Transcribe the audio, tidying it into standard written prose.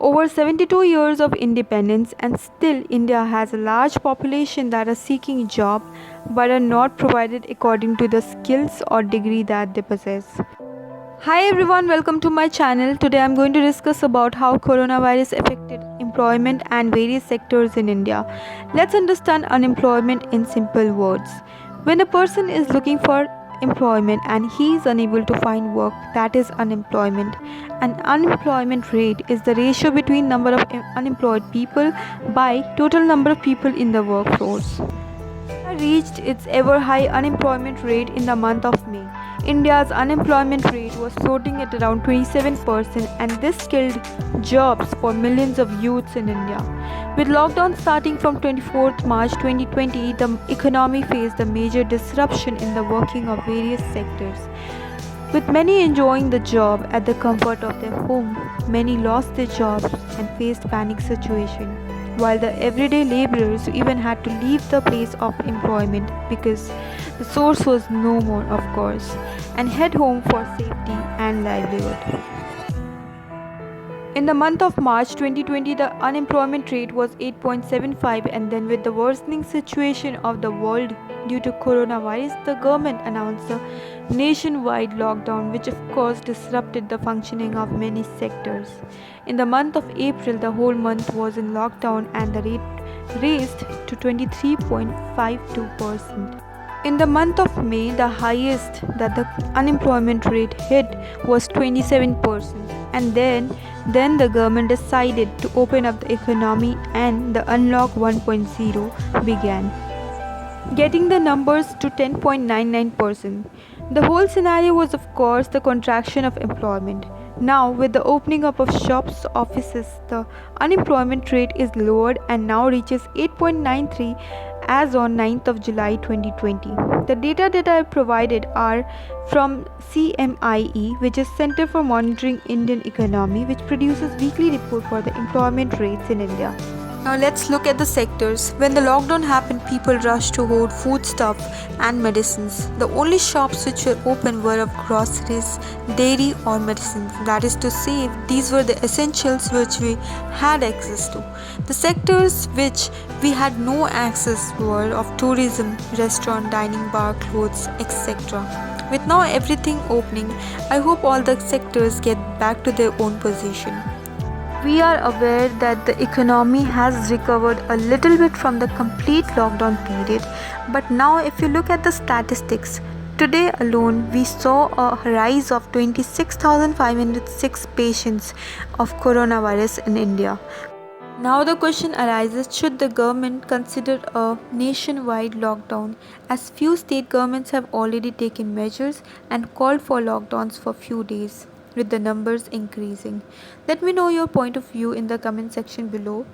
over 72 years of independence, and still India has a large population that are seeking job but are not provided according to the skills or degree that they possess. Hi everyone, welcome to my channel. Today I'm going to discuss about how coronavirus affected employment and various sectors in India. Let's understand unemployment in simple words. When a person is looking for employment and he is unable to find work, that is unemployment. An unemployment rate is the ratio between number of unemployed people by total number of people in the workforce. India reached its ever high unemployment rate in the month of May. India's unemployment rate was floating at around 27%, and this killed jobs for millions of youths in India. With lockdown starting from 24th March 2020, the economy faced a major disruption in the working of various sectors. With many enjoying the job at the comfort of their home, many lost their jobs and faced panic situation, while the everyday laborers even had to leave the place of employment because the source was no more, of course, and head home for safety and livelihood. In the month of March 2020, the unemployment rate was 8.75, and then with the worsening situation of the world due to coronavirus, the government announced a nationwide lockdown, which of course disrupted the functioning of many sectors. In the month of April, the whole month was in lockdown and the rate raised to 23.52%. In the month of May, the highest that the unemployment rate hit was 27%, and then the government decided to open up the economy and the Unlock 1.0 began, getting the numbers to 10.99%. The whole scenario was, of course, the contraction of employment. Now, with the opening up of shops, offices, the unemployment rate is lowered and now reaches 8.93 as on 9th of July 2020. The data that I provided are from CMIE, which is Center for Monitoring Indian Economy, which produces weekly report for the employment rates in India. Now let's look at the sectors. When the lockdown happened, people rushed to hoard foodstuff and medicines. The only shops which were open were of groceries, dairy or medicines. That is to say, these were the essentials which we had access to. The sectors which we had no access were of tourism, restaurant, dining, bar, clothes, etc. With now everything opening, I hope all the sectors get back to their own position. We are aware that the economy has recovered a little bit from the complete lockdown period, but now if you look at the statistics, today alone we saw a rise of 26,506 patients of coronavirus in India. Now the question arises, should the government consider a nationwide lockdown, as few state governments have already taken measures and called for lockdowns for few days, with the numbers increasing. Let me know your point of view in the comment section below.